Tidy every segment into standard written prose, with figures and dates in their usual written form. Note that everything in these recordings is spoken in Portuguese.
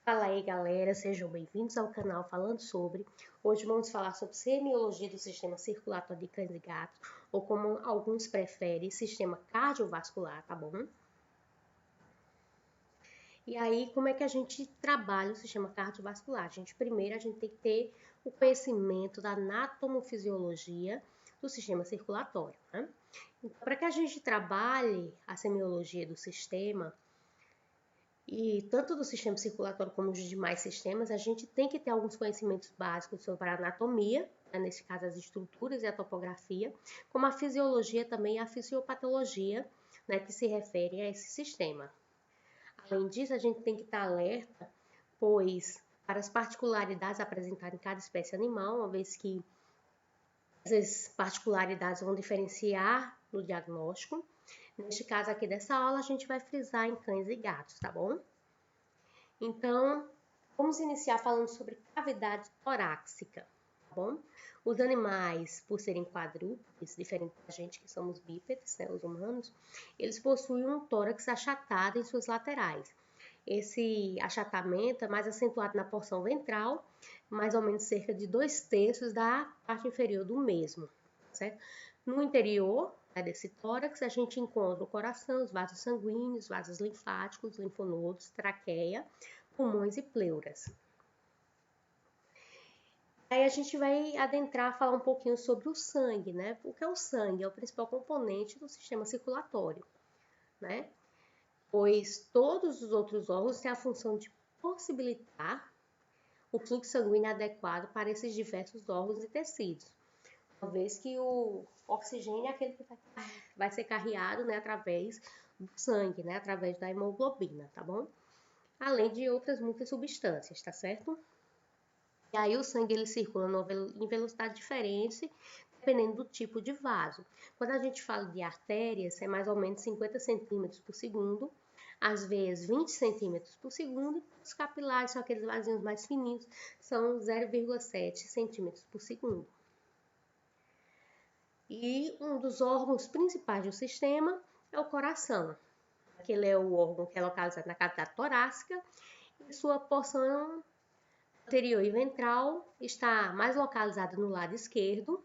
Fala aí, galera, sejam bem-vindos ao canal Falando Sobre. Hoje vamos falar sobre semiologia do sistema circulatório de cães e gatos, ou como alguns preferem, sistema cardiovascular, tá bom? E aí, como é que a gente trabalha o sistema cardiovascular? Primeiro a gente tem que ter o conhecimento da anatomofisiologia do sistema circulatório, né? Então, para que a gente trabalhe a semiologia do sistema, e tanto do sistema circulatório como dos demais sistemas, a gente tem que ter alguns conhecimentos básicos sobre a anatomia, né, nesse caso as estruturas e a topografia, como a fisiologia também e a fisiopatologia, né, que se referem a esse sistema. Além disso, a gente tem que estar alerta, pois para as particularidades apresentadas em cada espécie animal, uma vez que essas particularidades vão diferenciar no diagnóstico. Neste caso aqui dessa aula, a gente vai frisar em cães e gatos, tá bom? Então, vamos iniciar falando sobre cavidade torácica, tá bom? Os animais, por serem quadrúpedes, diferente da gente que somos bípedes, né, os humanos, eles possuem um tórax achatado em suas laterais. Esse achatamento é mais acentuado na porção ventral, mais ou menos cerca de 2/3 da parte inferior do mesmo, certo? No interior, né, desse tórax, a gente encontra o coração, os vasos sanguíneos, vasos linfáticos, linfonodos, traqueia, pulmões e pleuras. Aí a gente vai adentrar, falar um pouquinho sobre o sangue, né? O que é o sangue? É o principal componente do sistema circulatório, né? Pois todos os outros órgãos têm a função de possibilitar o fluxo sanguíneo adequado para esses diversos órgãos e tecidos, uma vez que o oxigênio é aquele que vai ser carreado, né, através do sangue, né, através da hemoglobina, tá bom? Além de outras muitas substâncias, tá certo? E aí o sangue ele circula em velocidade diferente, dependendo do tipo de vaso. Quando a gente fala de artérias, é mais ou menos 50 centímetros por segundo, às vezes 20 centímetros por segundo, e os capilares, são aqueles vasinhos mais fininhos, são 0,7 centímetros por segundo. E um dos órgãos principais do sistema é o coração. Aquele é o órgão que é localizado na cavidade torácica e sua porção anterior e ventral está mais localizada no lado esquerdo,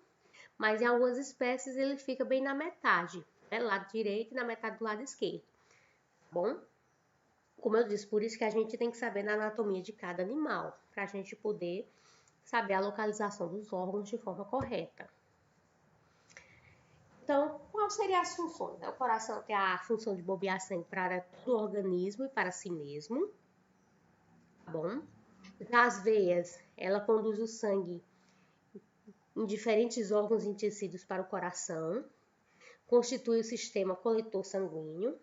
mas em algumas espécies ele fica bem na metade, né? Lado direito e na metade do lado esquerdo, tá bom? Como eu disse, por isso que a gente tem que saber da anatomia de cada animal, para a gente poder saber a localização dos órgãos de forma correta. Então, quais seriam as funções? O coração tem a função de bombear sangue para todo o organismo e para si mesmo, tá bom? Já as veias, ela conduz o sangue em diferentes órgãos e tecidos para o coração, constitui o sistema coletor sanguíneo.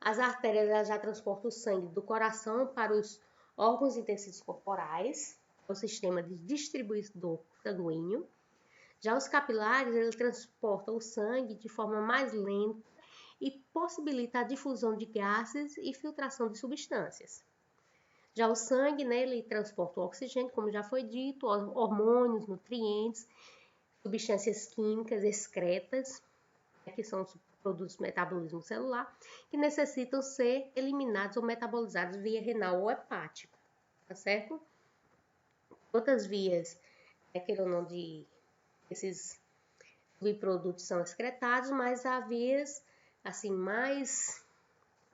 As artérias já transportam o sangue do coração para os órgãos e tecidos corporais, o sistema de distribuidor sanguíneo. Já os capilares, ele transportam o sangue de forma mais lenta e possibilita a difusão de gases e filtração de substâncias. Já o sangue, né, ele transporta o oxigênio, como já foi dito, hormônios, nutrientes, substâncias químicas excretas, que são os produtos do metabolismo celular, que necessitam ser eliminados ou metabolizados via renal ou hepática, tá certo? Outras vias, queira ou não, esses subprodutos são excretados, mas há vias assim mais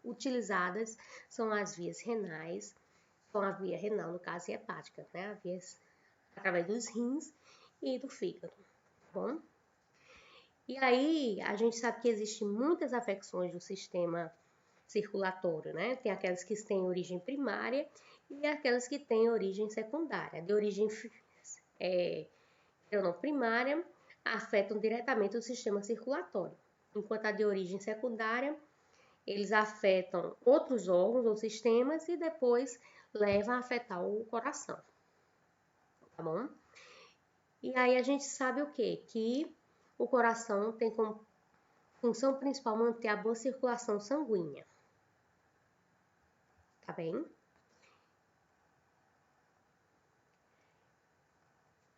utilizadas são as vias renais, com a via renal, no caso, e hepática, né? As vias através dos rins e do fígado, tá bom? E aí, a gente sabe que existem muitas afecções do sistema circulatório, né? Tem aquelas que têm origem primária e aquelas que têm origem secundária. De origem não primária, afetam diretamente o sistema circulatório, enquanto a de origem secundária, eles afetam outros órgãos ou sistemas e depois levam a afetar o coração, tá bom? E aí a gente sabe o quê? Que o coração tem como função principal manter a boa circulação sanguínea, tá bem?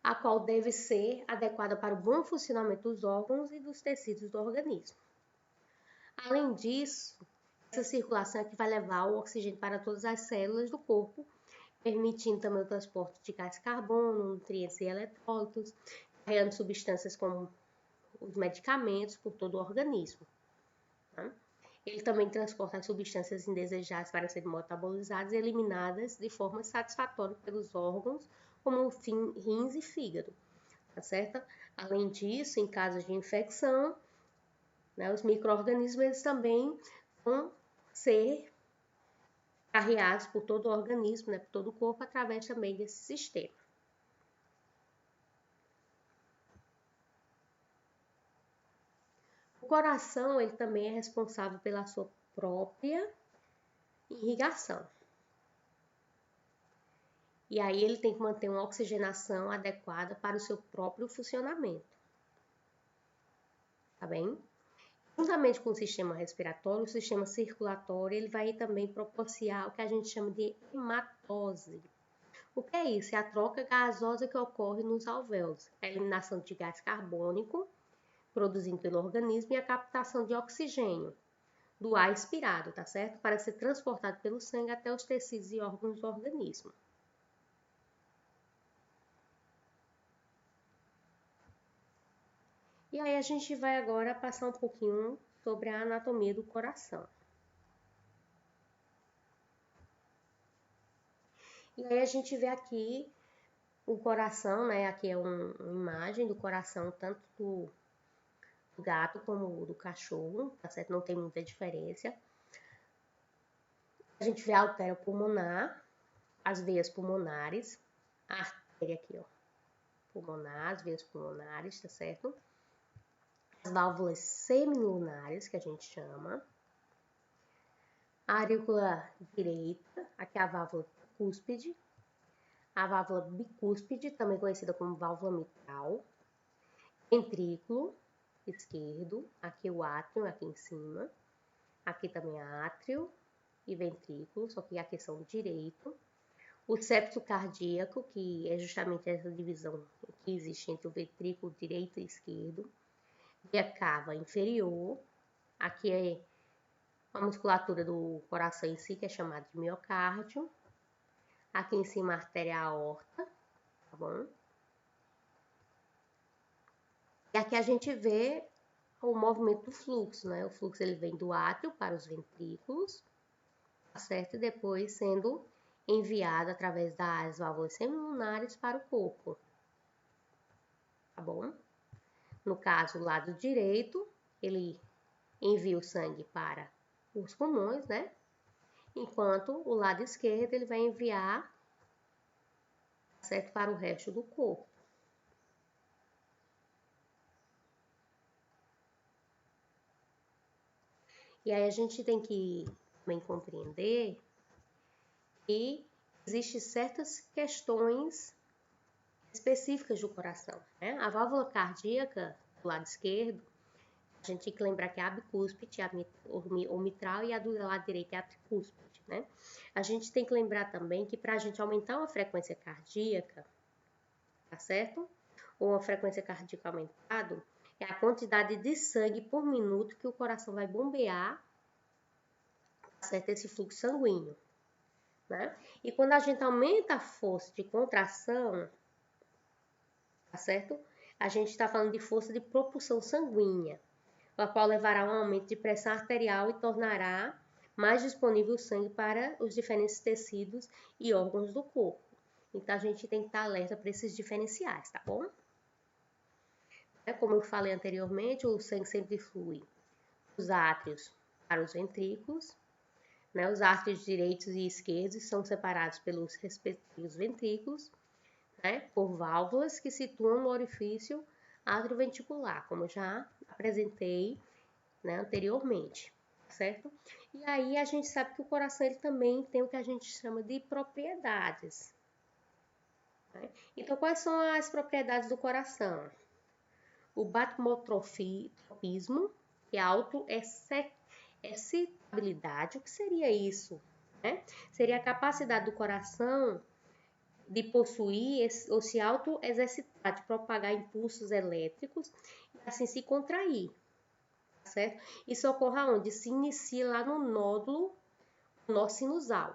A qual deve ser adequada para o bom funcionamento dos órgãos e dos tecidos do organismo. Além disso, Essa circulação é que vai levar o oxigênio para todas as células do corpo, permitindo também o transporte de gás carbono, nutrientes e eletrólitos, carregando substâncias como os medicamentos por todo o organismo. Tá? Ele também transporta as substâncias indesejadas para serem metabolizadas e eliminadas de forma satisfatória pelos órgãos, como o rins e fígado. Tá certo? Além disso, em casos de infecção, né, os micro-organismos eles também vão ser carreados por todo o organismo, né, por todo o corpo, através também desse sistema. O coração ele também é responsável pela sua própria irrigação. E aí ele tem que manter uma oxigenação adequada para o seu próprio funcionamento. Tá bem? Juntamente com o sistema respiratório, o sistema circulatório, ele vai também proporcionar o que a gente chama de hematose. O que é isso? É a troca gasosa que ocorre nos alvéolos, a eliminação de gás carbônico produzido pelo organismo e a captação de oxigênio do ar expirado, tá certo? Para ser transportado pelo sangue até os tecidos e órgãos do organismo. E aí a gente vai agora passar um pouquinho sobre a anatomia do coração. E aí a gente vê aqui o coração, né? Aqui é uma imagem do coração, tanto do gato como do cachorro, tá certo? Não tem muita diferença. A gente vê a artéria pulmonar, as veias pulmonares, a artéria aqui, ó, pulmonar, as veias pulmonares, tá certo? As válvulas semilunares, que a gente chama. A aurícula direita, aqui é a válvula cúspide. A válvula bicúspide, também conhecida como válvula mitral. Ventrículo esquerdo, aqui o átrio, aqui em cima. Aqui também é átrio e ventrículo, só que aqui são direito. O septo cardíaco, que é justamente essa divisão que existe entre o ventrículo direito e esquerdo. Via cava inferior, aqui é a musculatura do coração em si, que é chamada de miocárdio. Aqui em cima a artéria aorta, tá bom? E aqui a gente vê o movimento do fluxo, né? O fluxo ele vem do átrio para os ventrículos, tá certo? E depois sendo enviado através das válvulas semilunares para o corpo, tá bom? No caso, o lado direito, ele envia o sangue para os pulmões, né? Enquanto o lado esquerdo, ele vai enviar, certo, para o resto do corpo. E aí a gente tem que também compreender que existem certas questões específicas do coração, né? A válvula cardíaca do lado esquerdo, a gente tem que lembrar que é a bicúspide, o mitral, e a do lado direito é a tricúspide, né? A gente tem que lembrar também que para a gente aumentar uma frequência cardíaca, tá certo? Ou uma frequência cardíaca aumentada, é a quantidade de sangue por minuto que o coração vai bombear, tá certo? Esse fluxo sanguíneo, né? E quando a gente aumenta a força de contração, tá certo? A gente está falando de força de propulsão sanguínea, a qual levará a um aumento de pressão arterial e tornará mais disponível o sangue para os diferentes tecidos e órgãos do corpo. Então, a gente tem que estar alerta para esses diferenciais, tá bom? Como eu falei anteriormente, o sangue sempre flui dos átrios para os ventrículos, né? Os átrios direitos e esquerdos são separados pelos respectivos ventrículos, né? Por válvulas que situam no orifício atrioventricular, como eu já apresentei, né, anteriormente, certo? E aí a gente sabe que o coração ele também tem o que a gente chama de propriedades, né? Então, quais são as propriedades do coração? O batimotrophismo, que é a autoexcitabilidade. O que seria isso? Né? Seria a capacidade do coração de possuir ou se auto-exercitar, de propagar impulsos elétricos e assim se contrair. certo? Isso ocorre aonde? Se inicia lá no nódulo nó sinusal,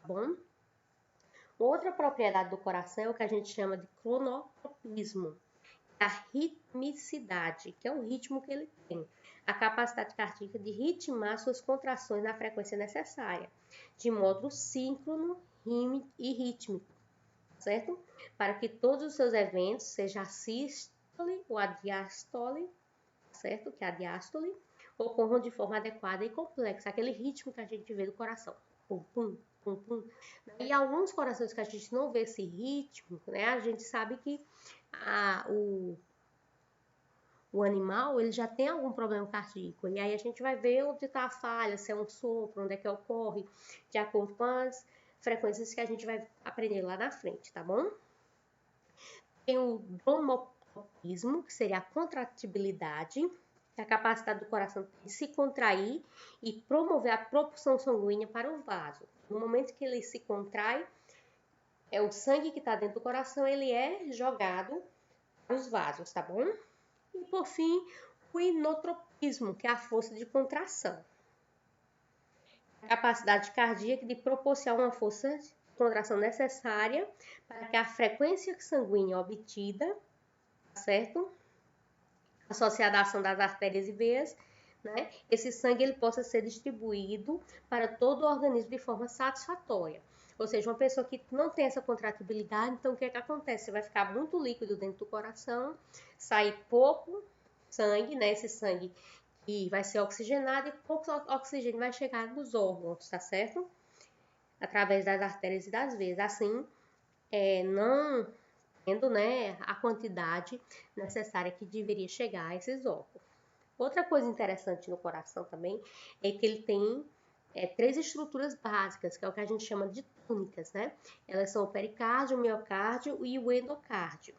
tá bom? Outra propriedade do coração é o que a gente chama de cronotropismo, a ritmicidade, que é o ritmo que ele tem, a capacidade cardíaca de ritmar suas contrações na frequência necessária, de modo síncrono e rítmico, certo? Para que todos os seus eventos, seja a sístole ou a diástole, certo? Que é a diástole, ocorram de forma adequada e complexa, aquele ritmo que a gente vê do coração. Pum, pum, pum, pum. E alguns corações que a gente não vê esse ritmo, né? A gente sabe que o animal, ele já tem algum problema cardíaco. E aí a gente vai ver onde está a falha, se é um sopro, onde é que ocorre, de acordo com as frequências que a gente vai aprender lá na frente, tá bom? Tem o bromotropismo, que seria a contratibilidade, que é a capacidade do coração de se contrair e promover a propulsão sanguínea para o vaso. No momento que ele se contrai, é o sangue que está dentro do coração, ele é jogado para os vasos, tá bom? E por fim, o inotropismo, que é a força de contração. A capacidade cardíaca de proporcionar uma força de contração necessária para que a frequência sanguínea obtida, certo? Associada à ação das artérias e veias, né? Esse sangue ele possa ser distribuído para todo o organismo de forma satisfatória. Ou seja, uma pessoa que não tem essa contratibilidade, então o que é que acontece? Você vai ficar muito líquido dentro do coração, sair pouco sangue, né? Esse sangue que vai ser oxigenado e pouco oxigênio vai chegar nos órgãos, tá certo? Através das artérias e das veias. Assim, não tendo, né, a quantidade necessária que deveria chegar a esses órgãos. Outra coisa interessante no coração também é que ele tem 3 estruturas básicas, que é o que a gente chama de túnicas, né? Elas são o pericárdio, o miocárdio e o endocárdio,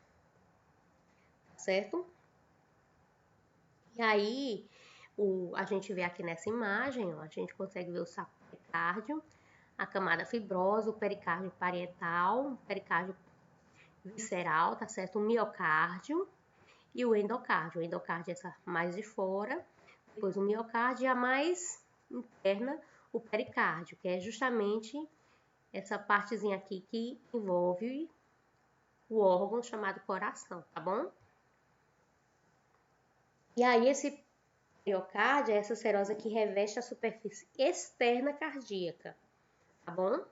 certo? E aí, a gente vê aqui nessa imagem, ó, a gente consegue ver o saco pericárdio, a camada fibrosa, o pericárdio parietal, o pericárdio visceral, tá certo? O miocárdio e o endocárdio. O endocárdio é essa mais de fora, depois o miocárdio e a mais interna, o pericárdio, que é justamente essa partezinha aqui que envolve o órgão chamado coração, tá bom? E aí esse miocárdio é essa serosa que reveste a superfície externa cardíaca, tá bom?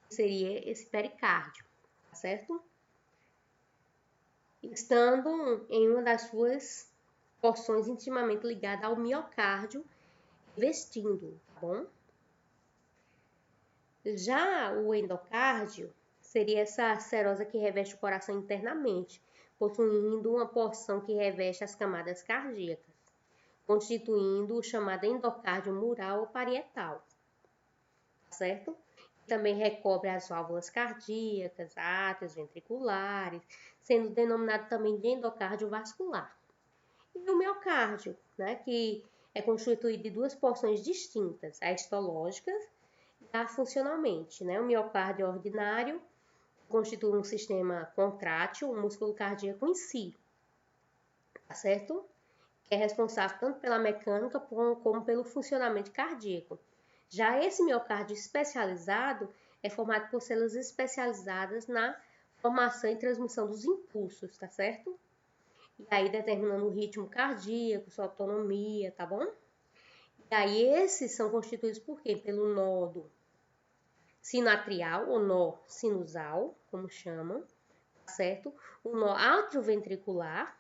Seria esse pericárdio, tá certo? Estando em uma das suas porções intimamente ligada ao miocárdio, revestindo, tá bom? Já o endocárdio seria essa serosa que reveste o coração internamente, possuindo uma porção que reveste as camadas cardíacas, constituindo o chamado endocárdio mural ou parietal, certo? Também recobre as válvulas cardíacas, átrios ventriculares, sendo denominado também de endocárdio vascular. E o miocárdio, né, que é constituído de 2 porções distintas, a histológica e a funcionalmente, né? O miocárdio ordinário constitui um sistema contrátil, um músculo cardíaco em si, tá certo? Que é responsável tanto pela mecânica como pelo funcionamento cardíaco. Já esse miocárdio especializado é formado por células especializadas na formação e transmissão dos impulsos, tá certo? E aí determinando o ritmo cardíaco, sua autonomia, tá bom? E aí esses são constituídos por quê? Pelo nodo sinoatrial ou nó sinusal, como chamam, tá certo? O nó atrioventricular,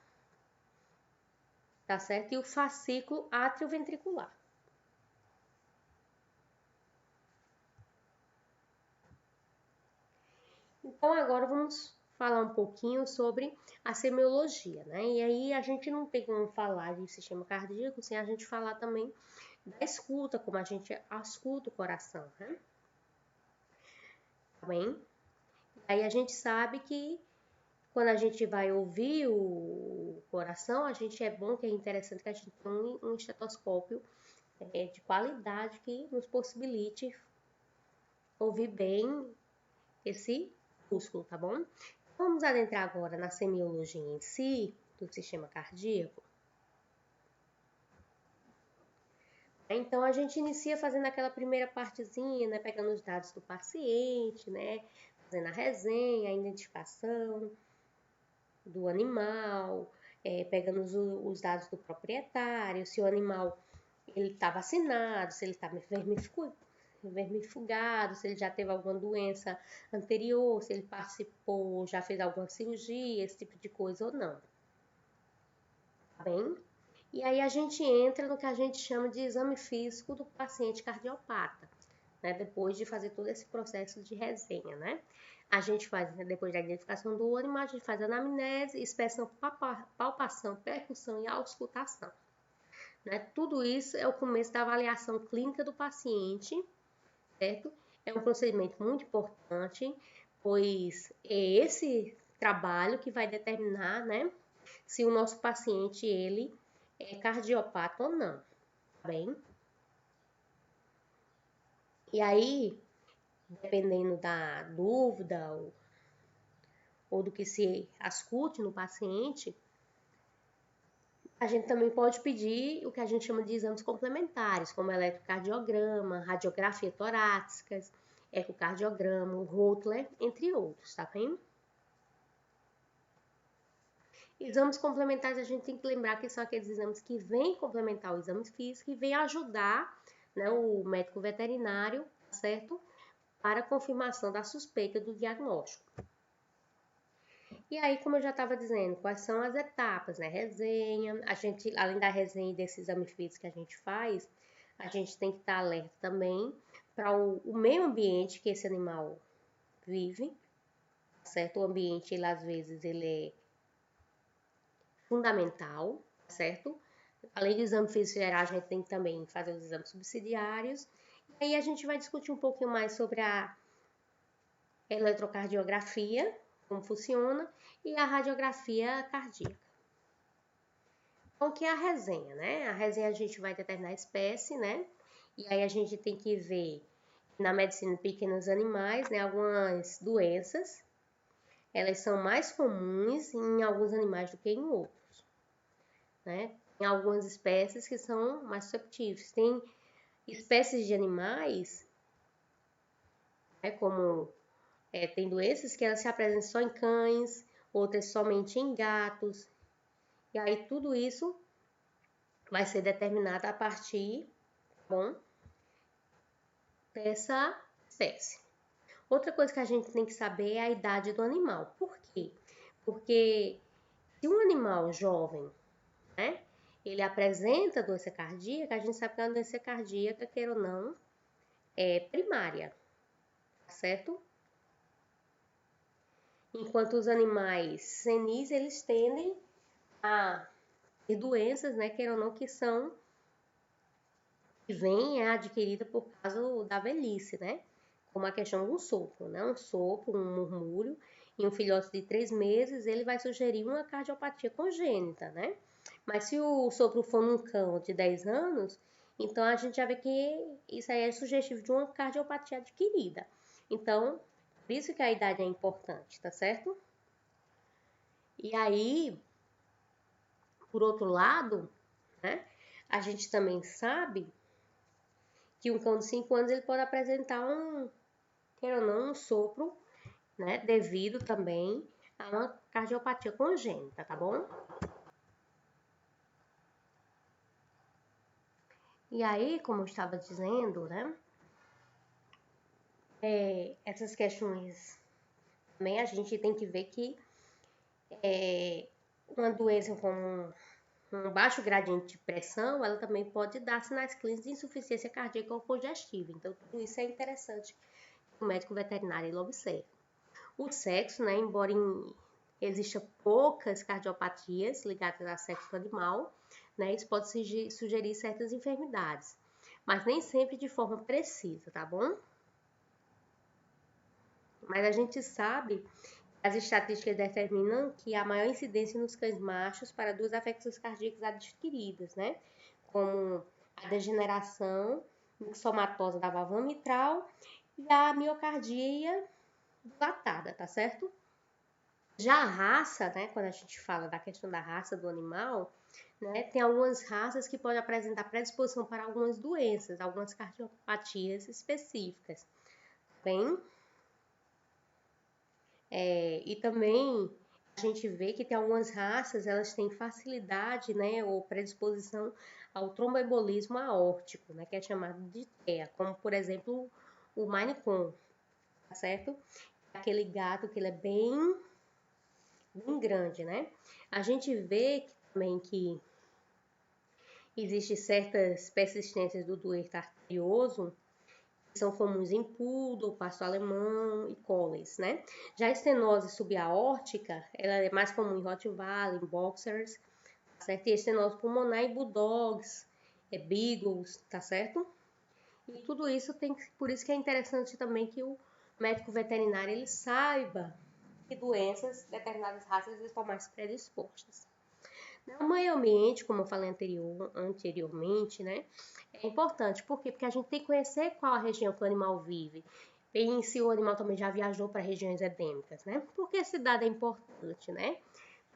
tá certo? E o fascículo atrioventricular. Então, agora vamos falar um pouquinho sobre a semiologia, né? E aí a gente não tem como falar de sistema cardíaco sem a gente falar também da escuta, como a gente escuta o coração, né? Tá bem? Aí a gente sabe que quando a gente vai ouvir o coração, é bom, que é interessante que a gente tenha um estetoscópio de qualidade que nos possibilite ouvir bem esse músculo, tá bom? Vamos adentrar agora na semiologia em si, do sistema cardíaco. Então, a gente inicia fazendo aquela primeira partezinha, né? Pegando os dados do paciente, né? Fazendo a resenha, a identificação do animal, pegando os dados do proprietário, se o animal ele está vacinado, se ele está vermifugado, se ele já teve alguma doença anterior, se ele participou, já fez alguma cirurgia, esse tipo de coisa ou não. Tá bem? E aí a gente entra no que a gente chama de exame físico do paciente cardiopata, né? Depois de fazer todo esse processo de resenha, né? A gente faz, né, depois da identificação do animal, a gente faz anamnese, inspeção, palpação, percussão e auscultação. Né? Tudo isso é o começo da avaliação clínica do paciente, certo? É um procedimento muito importante, pois é esse trabalho que vai determinar, né, se o nosso paciente ele é cardiopata ou não, tá bem? E aí, dependendo da dúvida ou do que se ascute no paciente, a gente também pode pedir o que a gente chama de exames complementares, como eletrocardiograma, radiografia torácica, ecocardiograma, o Holter, entre outros, tá bem? Exames complementares a gente tem que lembrar que são aqueles exames que vêm complementar o exame físico e vêm ajudar, né, o médico veterinário, certo? Para a confirmação da suspeita do diagnóstico. E aí, como eu já estava dizendo, quais são as etapas, né? Resenha, a gente, além da resenha e desse exame físico que a gente faz, a gente tem que estar alerta também para o meio ambiente que esse animal vive, certo? O ambiente, ele, às vezes, ele é fundamental, certo? Além do exame físico geral, a gente tem que também fazer os exames subsidiários. E aí a gente vai discutir um pouquinho mais sobre a eletrocardiografia, como funciona, e a radiografia cardíaca. Então, o que é a resenha, né? A resenha a gente vai determinar a espécie, né? E aí a gente tem que ver, na medicina de pequenos animais, né, algumas doenças, elas são mais comuns em alguns animais do que em outros, né? Tem algumas espécies que são mais susceptíveis. Tem espécies de animais, né, como tem doenças que elas se apresentam só em cães, outras somente em gatos. E aí tudo isso vai ser determinado a partir, bom, dessa espécie. Outra coisa que a gente tem que saber é a idade do animal. Por quê? Porque se um animal jovem, né, ele apresenta doença cardíaca, a gente sabe que a doença cardíaca, queira ou não, é primária, certo? Enquanto os animais senis, eles tendem a ter doenças, né, queira ou não, que vem adquirida por causa da velhice, né? Como a questão do sopro, né? Um sopro, um murmúrio, em um filhote de 3 meses, ele vai sugerir uma cardiopatia congênita, né? Mas se o sopro for num cão de 10 anos, então a gente já vê que isso aí é sugestivo de uma cardiopatia adquirida. Então, por isso que a idade é importante, tá certo? E aí, por outro lado, né? A gente também sabe que um cão de 5 anos ele pode apresentar queira ou não, um sopro, né, devido também a uma cardiopatia congênita, tá bom? E aí, como eu estava dizendo, né, essas questões também a gente tem que ver que uma doença com um baixo gradiente de pressão, ela também pode dar sinais clínicos de insuficiência cardíaca ou congestiva. Então, tudo isso é interessante que o médico veterinário ele observe. O sexo, né, embora exista poucas cardiopatias ligadas ao sexo animal, né, isso pode sugerir certas enfermidades, mas nem sempre de forma precisa, tá bom? Mas a gente sabe, as estatísticas determinam que há maior incidência nos cães machos para duas afecções cardíacas adquiridas, né? Como a degeneração mixomatosa da válvula mitral e a miocardia dilatada, tá certo? Já a raça, né? Quando a gente fala da questão da raça do animal, né? Tem algumas raças que podem apresentar predisposição para algumas doenças, algumas cardiopatias específicas. Bem, e também a gente vê que tem algumas raças, elas têm facilidade, né, ou predisposição ao tromboembolismo aórtico, né, que é chamado de TEA, como por exemplo o Maine Coon, tá certo? Aquele gato que ele é bem grande, né? A gente vê também que existem certas persistências do doente arterioso, que são comuns em poodle, pastor alemão e collins, né? Já a estenose subaórtica, ela é mais comum em Rottweiler, em Boxers, tá certo? E a estenose pulmonar em Bulldogs, Beagles, tá certo? E tudo isso por isso que é interessante também que o médico veterinário ele saiba que doenças, determinadas raças estão mais predispostas. O meio ambiente, como eu falei anteriormente, né, é importante. Por quê? Porque a gente tem que conhecer qual a região que o animal vive. E se o animal também já viajou para regiões endêmicas, né? Por que esse dado é importante, né?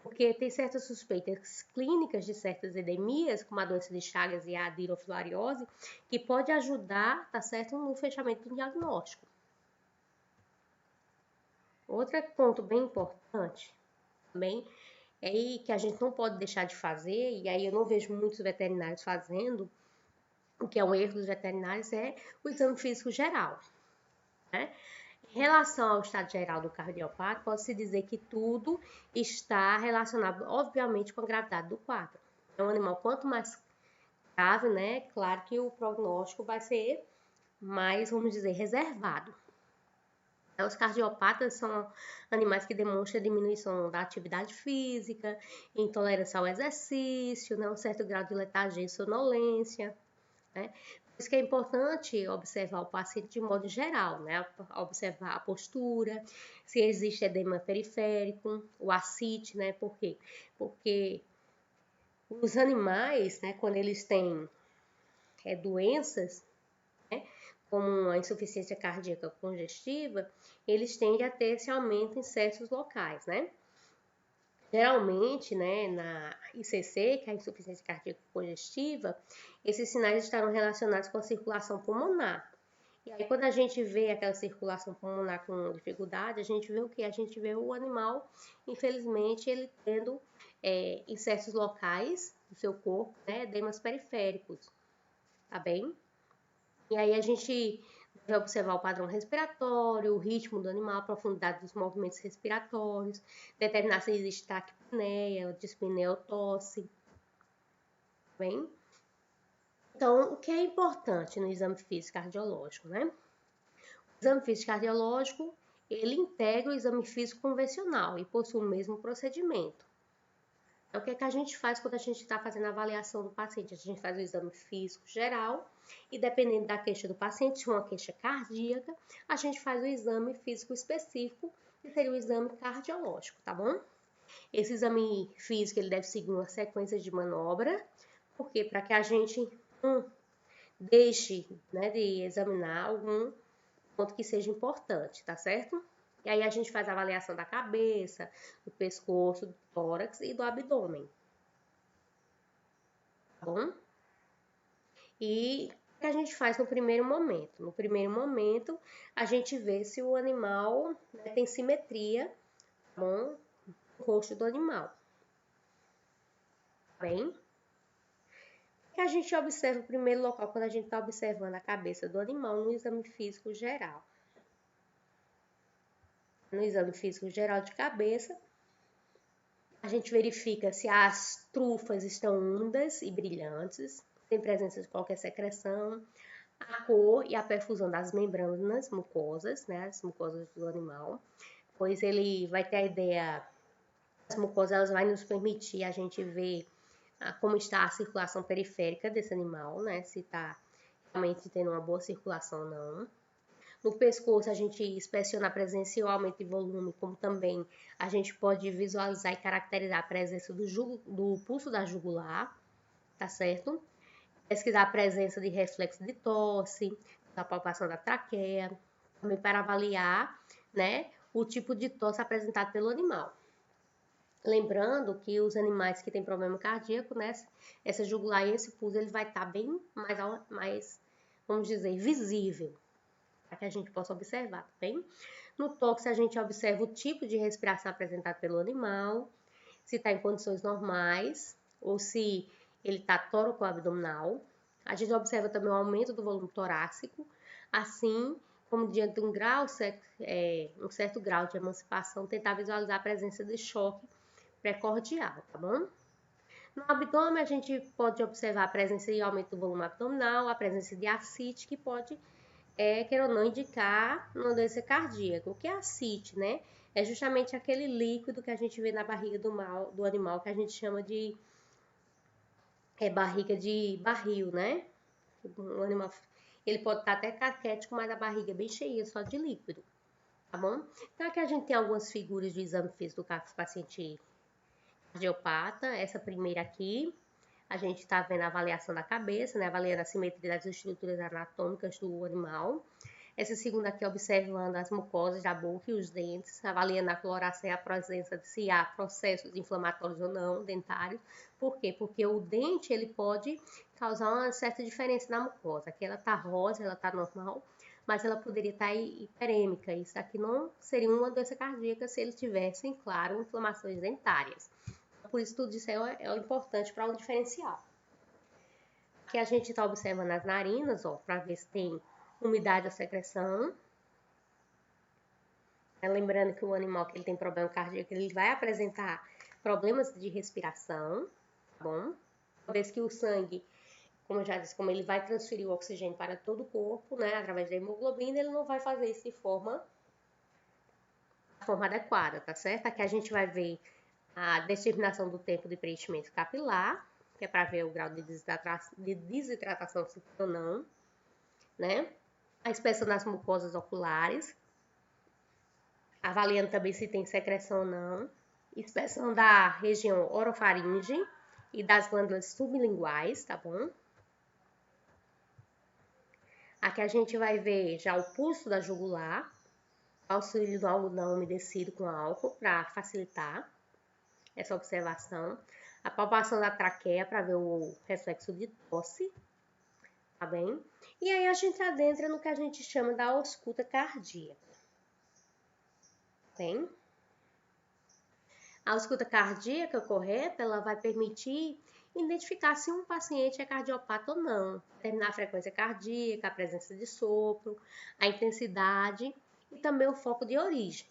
Porque tem certas suspeitas clínicas de certas endemias, como a doença de Chagas e a dirofilariose, que pode ajudar, tá certo, no fechamento do diagnóstico. Outro ponto bem importante também é que a gente não pode deixar de fazer, e aí eu não vejo muitos veterinários fazendo, o que é um erro dos veterinários, é o exame físico geral, né? Em relação ao estado geral do cardiopata, pode-se dizer que tudo está relacionado, obviamente, com a gravidade do quadro. É um animal, quanto mais grave, né? Claro que o prognóstico vai ser mais, vamos dizer, reservado. Os cardiopatas são animais que demonstram diminuição da atividade física, intolerância ao exercício, né, um certo grau de letargia e sonolência, né? Por isso que é importante observar o paciente de modo geral, né? Observar a postura, se existe edema periférico, o ascite, né? Por quê? Porque os animais, né, quando eles têm doenças, né, como a insuficiência cardíaca congestiva, eles tendem a ter esse aumento em certos locais, né? Geralmente, né, na ICC, que é a insuficiência cardíaca congestiva, esses sinais estarão relacionados com a circulação pulmonar. E aí, quando a gente vê aquela circulação pulmonar com dificuldade, a gente vê o que? A gente vê o animal, infelizmente, ele tendo em certos locais do seu corpo, né, edemas periféricos, tá bem? E aí a gente deve observar o padrão respiratório, o ritmo do animal, a profundidade dos movimentos respiratórios, determinar se existe taquipneia, dispneia ou tosse. Bem? Então, o que é importante no exame físico cardiológico, né? O exame físico cardiológico, ele integra o exame físico convencional e possui o mesmo procedimento. Então, o que é que a gente faz quando a gente está fazendo a avaliação do paciente? A gente faz o exame físico geral e, dependendo da queixa do paciente, se uma queixa cardíaca, a gente faz o exame físico específico, que seria o exame cardiológico, tá bom? Esse exame físico, ele deve seguir uma sequência de manobra, porque para que a gente não deixe, né, de examinar algum ponto que seja importante, tá certo? E aí a gente faz a avaliação da cabeça, do pescoço, do tórax e do abdômen. Tá bom? E o que a gente faz no primeiro momento? No primeiro momento, a gente vê se o animal, né, tem simetria, tá bom? No rosto do animal. Tá bem? O que a gente observa no primeiro local quando a gente está observando a cabeça do animal no exame físico geral? No exame físico geral de cabeça, a gente verifica se as trufas estão úmidas e brilhantes, sem presença de qualquer secreção, a cor e a perfusão das membranas mucosas, né, as mucosas do animal, pois ele vai ter a ideia, as mucosas elas vai nos permitir a gente ver como está a circulação periférica desse animal, né, se está realmente tendo uma boa circulação ou não. No pescoço, a gente inspeciona a presença e o aumento de volume, como também a gente pode visualizar e caracterizar a presença do pulso da jugular, tá certo? Pesquisar a presença de reflexo de tosse, da palpação da traqueia, também para avaliar, né, o tipo de tosse apresentado pelo animal. Lembrando que os animais que têm problema cardíaco, né, essa jugular e esse pulso, ele vai estar bem mais, vamos dizer, visível, para que a gente possa observar, tá bem? No tórax, a gente observa o tipo de respiração apresentado pelo animal, se está em condições normais ou se ele está tóraco-abdominal. A gente observa também o aumento do volume torácico, assim como diante de um certo grau de emancipação, tentar visualizar a presença de choque precordial, tá bom? No abdômen, a gente pode observar a presença e aumento do volume abdominal, a presença de ascite, que pode, queira ou não, indicar uma doença cardíaca. O que é ascite, né? É justamente aquele líquido que a gente vê na barriga do animal, que a gente chama de barriga de barril, né? O animal, ele pode estar até caquético, mas a barriga é bem cheia só de líquido, tá bom? Então, aqui a gente tem algumas figuras de exame físico do paciente cardiopata. Essa primeira aqui, a gente está vendo a avaliação da cabeça, né? Avaliando a simetria das estruturas anatômicas do animal. Essa segunda aqui, observando as mucosas da boca e os dentes, avaliando a coloração e a presença de se há processos inflamatórios ou não dentários. Por quê? Porque o dente, ele pode causar uma certa diferença na mucosa. Aqui ela tá rosa, ela tá normal, mas ela poderia estar hiperêmica. Isso aqui não seria uma doença cardíaca se ele tivesse, claro, inflamações dentárias. Por isso, tudo isso é importante para um diferencial. Aqui a gente está observando as narinas, ó, para ver se tem umidade ou secreção. Lembrando que o animal que ele tem problema cardíaco, ele vai apresentar problemas de respiração, tá bom? Uma vez que o sangue, como eu já disse, como ele vai transferir o oxigênio para todo o corpo, né, através da hemoglobina, ele não vai fazer isso de forma adequada, tá certo? Aqui a gente vai ver a determinação do tempo de preenchimento capilar, que é para ver o grau de desidratação se ou não, né? A inspeção das mucosas oculares, avaliando também se tem secreção ou não. Inspeção da região orofaringe e das glândulas sublinguais, tá bom? Aqui a gente vai ver já o pulso da jugular, auxílio do algodão umedecido com álcool para facilitar essa observação. A palpação da traqueia para ver o reflexo de tosse, tá bem? E aí a gente adentra no que a gente chama da ausculta cardíaca, tem? A ausculta cardíaca correta, ela vai permitir identificar se um paciente é cardiopata ou não, determinar a frequência cardíaca, a presença de sopro, a intensidade e também o foco de origem.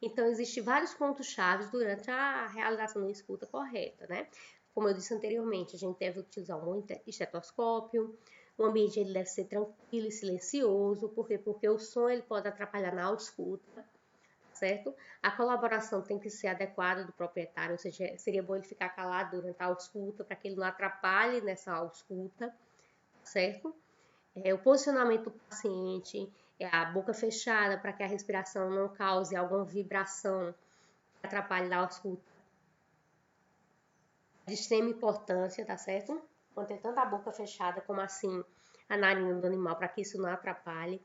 Então, existem vários pontos chaves durante a realização da escuta correta, né? Como eu disse anteriormente, a gente deve utilizar um estetoscópio, o ambiente ele deve ser tranquilo e silencioso, por quê? Porque o som ele pode atrapalhar na ausculta, certo? A colaboração tem que ser adequada do proprietário, ou seja, seria bom ele ficar calado durante a ausculta, para que ele não atrapalhe nessa ausculta, certo? O posicionamento do paciente, a boca fechada, para que a respiração não cause alguma vibração que atrapalhe a ausculta. De extrema importância, tá certo? Manter tanto a boca fechada como assim a narina do animal, para que isso não atrapalhe.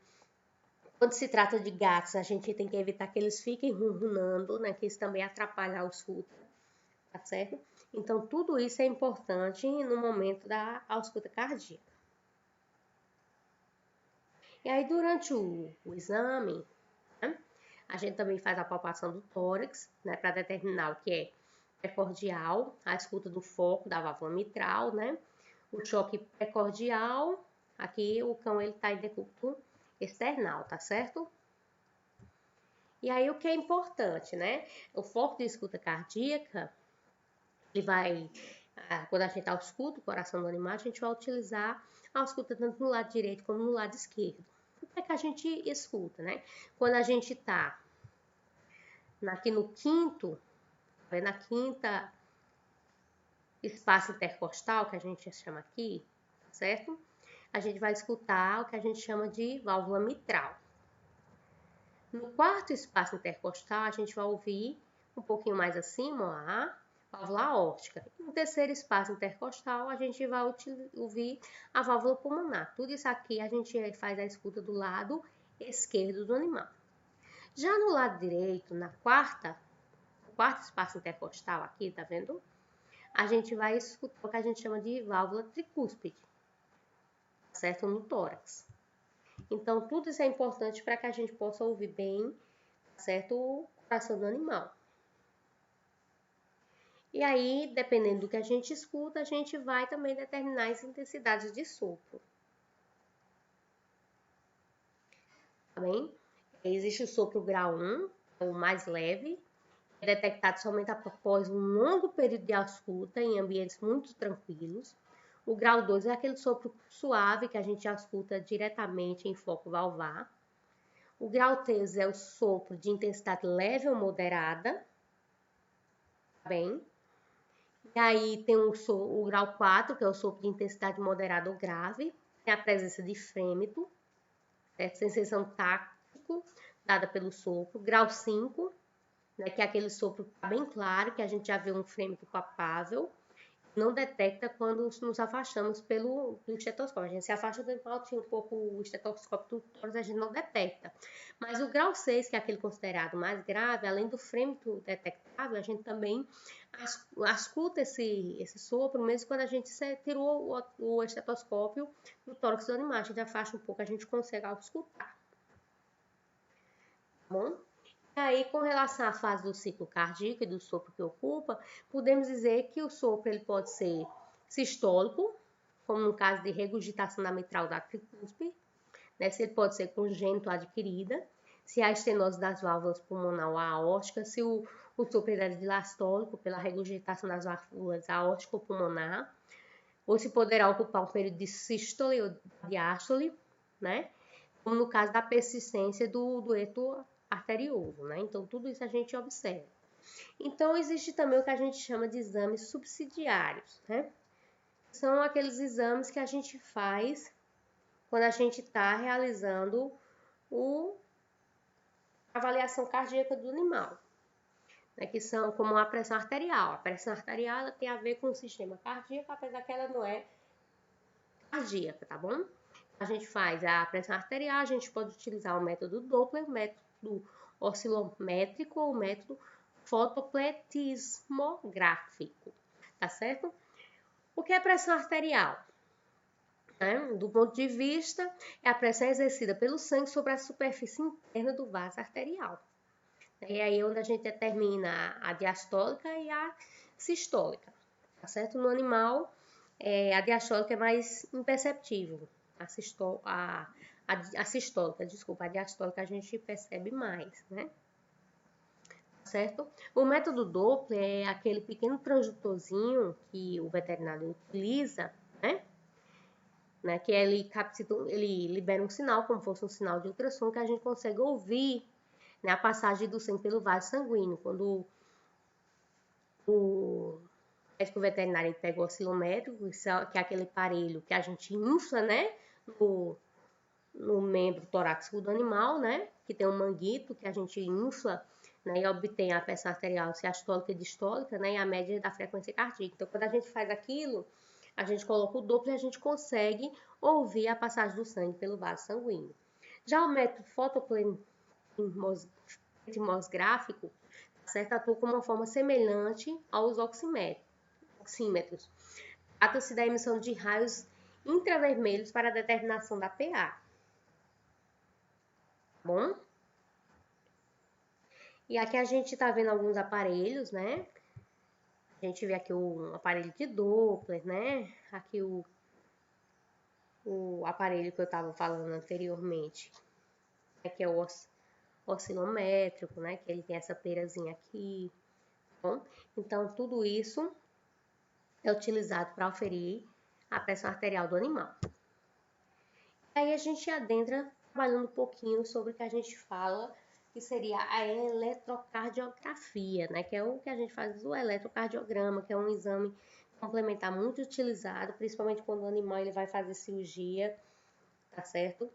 Quando se trata de gatos, a gente tem que evitar que eles fiquem ronronando, né? Que isso também atrapalha a ausculta, tá certo? Então, tudo isso é importante no momento da ausculta cardíaca. E aí, durante o exame, né, a gente também faz a palpação do tórax, né? Para determinar o que é precordial, a escuta do foco da válvula mitral, né? O choque precordial, aqui o cão ele tá em decúbito external, tá certo? E aí o que é importante, né? O foco de escuta cardíaca, ele vai, quando a gente ausculta o coração do animal, a gente vai utilizar a ausculta tanto no lado direito como no lado esquerdo. O que é que a gente escuta, né? Quando a gente tá aqui no quinto, na quinta espaço intercostal, que a gente chama aqui, certo? A gente vai escutar o que a gente chama de válvula mitral. No quarto espaço intercostal, a gente vai ouvir um pouquinho mais acima a válvula aórtica. E no terceiro espaço intercostal, a gente vai ouvir a válvula pulmonar. Tudo isso aqui a gente faz a escuta do lado esquerdo do animal. Já no lado direito, no quarto quarto espaço intercostal aqui, tá vendo? A gente vai escutar o que a gente chama de válvula tricúspide, certo? No tórax. Então, tudo isso é importante para que a gente possa ouvir bem, certo? O coração do animal. E aí, dependendo do que a gente escuta, a gente vai também determinar as intensidades de sopro. Tá bem? Existe o sopro grau 1, o mais leve, é detectado somente após um longo período de escuta em ambientes muito tranquilos. O grau 2 é aquele sopro suave que a gente já escuta diretamente em foco valvar. O grau 3 é o sopro de intensidade leve ou moderada. Tá bem? E aí tem o grau 4, que é o sopro de intensidade moderada ou grave. Tem a presença de frêmito, sensação táctil dada pelo sopro. Grau 5, né, que é aquele sopro bem claro, que a gente já vê um frêmito palpável. Não detecta quando nos afastamos pelo estetoscópio. A gente se afasta do animal, tira um pouco o estetoscópio do tórax, a gente não detecta. Mas o grau 6, que é aquele considerado mais grave, além do frêmito detectável, a gente também escuta esse sopro, mesmo quando a gente tirou o estetoscópio do tórax do animal. A gente afasta um pouco, a gente consegue escutar. Tá bom? Aí, com relação à fase do ciclo cardíaco e do sopro que ocupa, podemos dizer que o sopro ele pode ser sistólico, como no caso de regurgitação da mitral da tricúspide, né? Se ele pode ser congênito ou adquirida, se há estenose das válvulas pulmonar ou aórtica, se o sopro é diastólico, pela regurgitação das válvulas aórtica ou pulmonar, ou se poderá ocupar um período de sístole ou diástole, né? Como no caso da persistência do dueto arterioso, né? Então, tudo isso a gente observa. Então, existe também o que a gente chama de exames subsidiários, né? São aqueles exames que a gente faz quando a gente está realizando a avaliação cardíaca do animal, né? Que são como a pressão arterial. A pressão arterial ela tem a ver com o sistema cardíaco, apesar que ela não é cardíaca, tá bom? A gente faz a pressão arterial, a gente pode utilizar o método Doppler, o método oscilométrico ou o método fotopletismográfico, tá certo? O que é pressão arterial? Do ponto de vista, é a pressão exercida pelo sangue sobre a superfície interna do vaso arterial. E aí é onde a gente determina a diastólica e a sistólica, tá certo? No animal, a diastólica é mais imperceptível. A sistólica, desculpa, a diastólica a gente percebe mais, né? Certo? O método Doppler é aquele pequeno transdutorzinho que o veterinário utiliza, né? Que ele libera um sinal, como fosse um sinal de ultrassom, que a gente consegue ouvir, né, a passagem do sangue pelo vaso sanguíneo. Quando o médico veterinário pega o oscilométrico, que é aquele aparelho que a gente infla, né, no membro torácico do animal, né, que tem um manguito que a gente infla, né, e obtém a pressão arterial sistólica e distólica, né, e a média da frequência cardíaca. Então, quando a gente faz aquilo, a gente coloca o Doppler e a gente consegue ouvir a passagem do sangue pelo vaso sanguíneo. Já o método fotopletismográfico, certo, atua como uma forma semelhante aos oxímetros. Trata-se da emissão de raios infravermelhos para a determinação da pH. Bom? E aqui a gente está vendo alguns aparelhos, né? A gente vê aqui um aparelho de Doppler, né? Aqui o aparelho que eu estava falando anteriormente, que é o oscilométrico, né? Que ele tem essa peirazinha aqui. Bom, então tudo isso é utilizado para aferir a pressão arterial do animal. Aí a gente adentra trabalhando um pouquinho sobre o que a gente fala que seria a eletrocardiografia, né? Que é o que a gente faz o eletrocardiograma, que é um exame complementar muito utilizado, principalmente quando o animal ele vai fazer cirurgia, tá certo?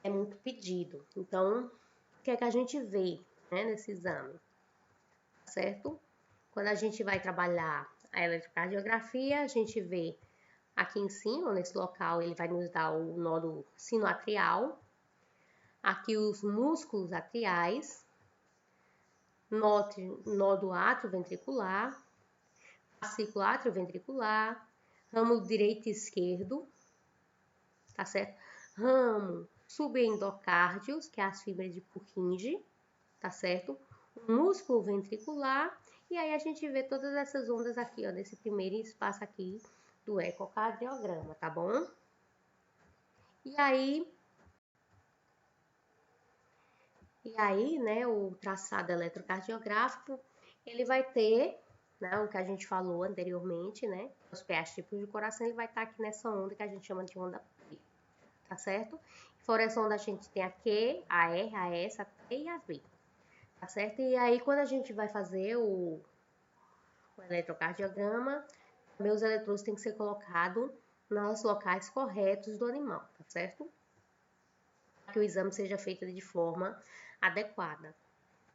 É muito pedido. Então, o que é que a gente vê, né, nesse exame? Tá certo? Quando a gente vai trabalhar a eletrocardiografia, a gente vê aqui em cima, nesse local, ele vai nos dar o nódulo sinoatrial, aqui os músculos atriais, nó do átrio ventricular, fascículo atrioventricular, ramo direito e esquerdo, tá certo? Ramo subendocárdios, que é as fibras de Purkinje, tá certo? O músculo ventricular, e aí a gente vê todas essas ondas aqui, ó, nesse primeiro espaço aqui do ecocardiograma, tá bom? E aí, né, o traçado eletrocardiográfico, ele vai ter, né, o que a gente falou anteriormente, né, os PAs tipos de coração, ele vai estar aqui nessa onda que a gente chama de onda P, tá certo? Fora essa onda a gente tem a Q, a R, a S, a T e a V, tá certo? E aí quando a gente vai fazer o eletrocardiograma, também os eletrodos têm que ser colocados nos locais corretos do animal, tá certo? Para que o exame seja feito de forma adequada.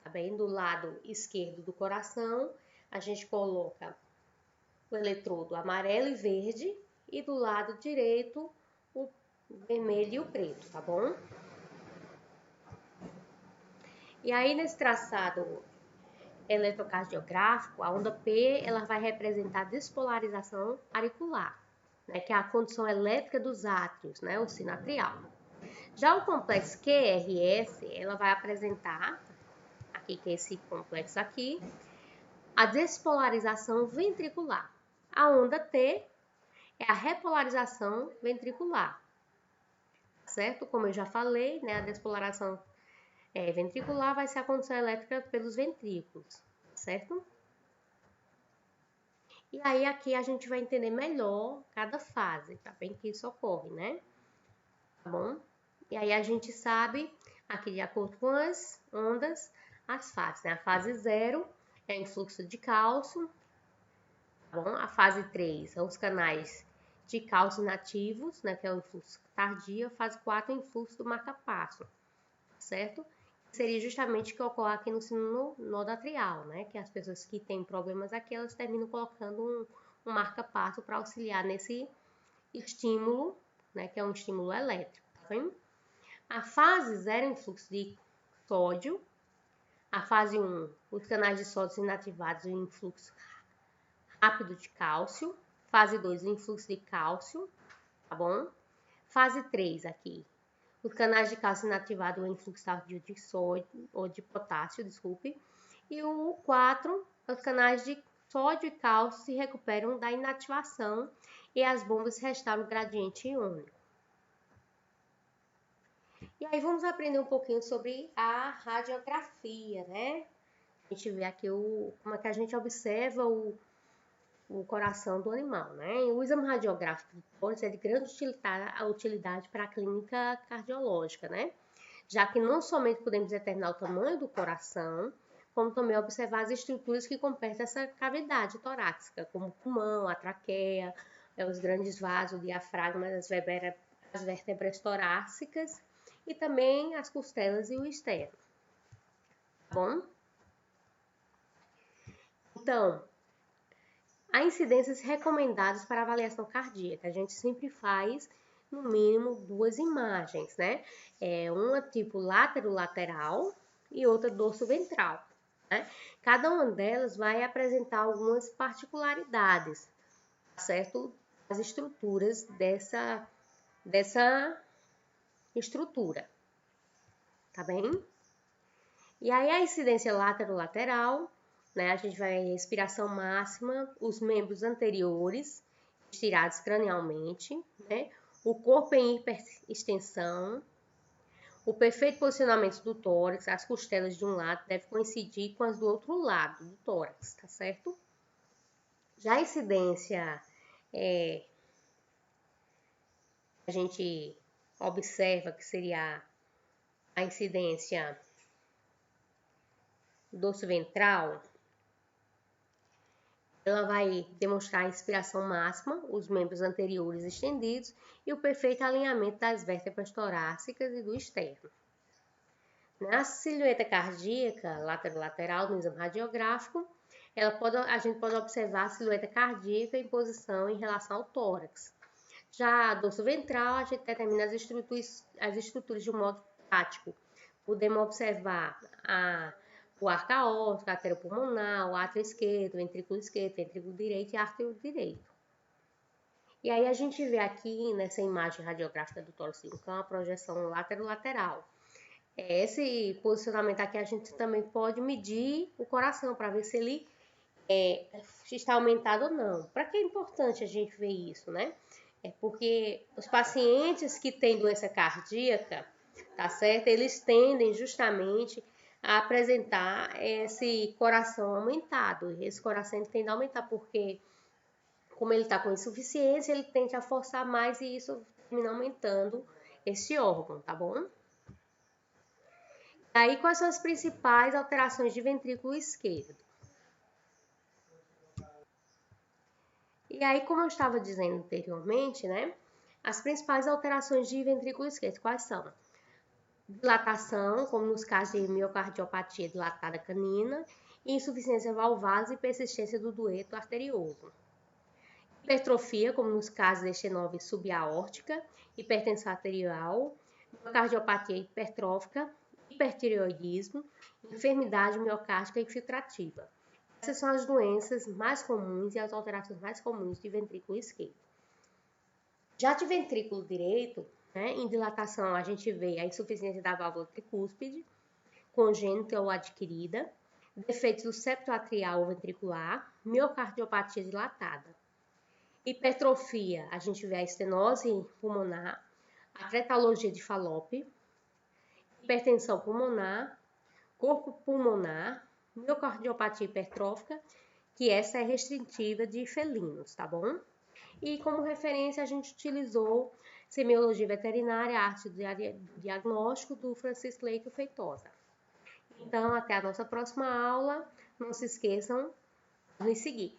Tá bem? Do lado esquerdo do coração, a gente coloca o eletrodo amarelo e verde, e do lado direito, o vermelho e o preto, tá bom? E aí, nesse traçado eletrocardiográfico, a onda P, ela vai representar a despolarização auricular, né, que é a condução elétrica dos átrios, né, o sino atrial. Já o complexo QRS, ela vai apresentar, aqui que é esse complexo aqui, a despolarização ventricular. A onda T é a repolarização ventricular, certo? Como eu já falei, né, a despolarização ventricular vai ser a condução elétrica pelos ventrículos, certo? E aí aqui a gente vai entender melhor cada fase, tá bem? Que isso ocorre, né? Tá bom? E aí a gente sabe, aqui de acordo com as ondas, as fases, né? A fase 0 é o influxo de cálcio, tá bom? A fase 3 são os canais de cálcio inativos, né? Que é o influxo tardio. A fase 4 é o influxo do marcapasso, certo? Seria justamente o que ocorre aqui no sino nodoatrial, né? Que as pessoas que têm problemas aqui, elas terminam colocando um marca-passo para auxiliar nesse estímulo, né? Que é um estímulo elétrico, tá vendo? A fase 0 é o influxo de sódio. A fase 1, os canais de sódio inativados e o influxo rápido de cálcio. Fase 2, o influxo de cálcio, tá bom? Fase 3 aqui, os canais de cálcio inativado, o influxo tardio de sódio, ou de potássio, desculpe. E o 4, os canais de sódio e cálcio se recuperam da inativação e as bombas restauram o gradiente iônico. E aí vamos aprender um pouquinho sobre a radiografia, né? A gente vê aqui como é que a gente observa o coração do animal, né? E o exame radiográfico do tórax é de grande utilidade para a clínica cardiológica, né? Já que não somente podemos determinar o tamanho do coração, como também observar as estruturas que compõem essa cavidade torácica, como o pulmão, a traqueia, os grandes vasos, o diafragma, as vértebras torácicas e também as costelas e o externo. Tá bom? Então, há incidências recomendadas para avaliação cardíaca. A gente sempre faz, no mínimo, 2 imagens, né? Uma tipo látero-lateral e outra dorso-ventral, né? Cada uma delas vai apresentar algumas particularidades, certo? As estruturas dessa estrutura, tá bem? E aí a incidência látero-lateral, né? A gente vai em respiração máxima, os membros anteriores estirados cranialmente, né? O corpo em hiperextensão, o perfeito posicionamento do tórax, as costelas de um lado devem coincidir com as do outro lado do tórax, tá certo? Já a incidência a gente observa que seria a incidência dorso ventral, ela vai demonstrar a inspiração máxima, os membros anteriores estendidos e o perfeito alinhamento das vértebras torácicas e do externo. Na silhueta cardíaca lateral no exame radiográfico, a gente pode observar a silhueta cardíaca em posição em relação ao tórax. Já a dorso ventral, a gente determina as estruturas de um modo prático. Podemos observar o arco aórtico, a artéria pulmonar, o átrio esquerdo, ventrículo direito e átrio direito. E aí a gente vê aqui nessa imagem radiográfica do tórax lincão a projeção lateral. Esse posicionamento aqui a gente também pode medir o coração para ver se ele está aumentado ou não. Para que é importante a gente ver isso, né? É porque os pacientes que têm doença cardíaca, tá certo? Eles tendem justamente a apresentar esse coração aumentado. Esse coração tende a aumentar porque, como ele está com insuficiência, ele tende a forçar mais e isso termina aumentando esse órgão, tá bom? Aí, quais são as principais alterações de ventrículo esquerdo? E aí, como eu estava dizendo anteriormente, né? As principais alterações de ventrículo esquerdo, quais são? Dilatação, como nos casos de miocardiopatia dilatada canina, e insuficiência valvar e persistência do dueto arterioso. Hipertrofia, como nos casos de estenose subaórtica, hipertensão arterial, miocardiopatia hipertrófica, hipertireoidismo, enfermidade miocárdica infiltrativa. Essas são as doenças mais comuns e as alterações mais comuns de ventrículo esquerdo. Já de ventrículo direito, né, em dilatação a gente vê a insuficiência da válvula tricúspide, congênita ou adquirida, defeitos do septo atrial ou ventricular, miocardiopatia dilatada. Hipertrofia, a gente vê a estenose pulmonar, a cretalogia de Fallop, hipertensão pulmonar, corpo pulmonar, miocardiopatia hipertrófica, que essa é restritiva de felinos, tá bom? E como referência a gente utilizou Semiologia Veterinária, Arte do Diagnóstico, do Francisco Leite Feitosa. Então, até a nossa próxima aula. Não se esqueçam de nos seguir.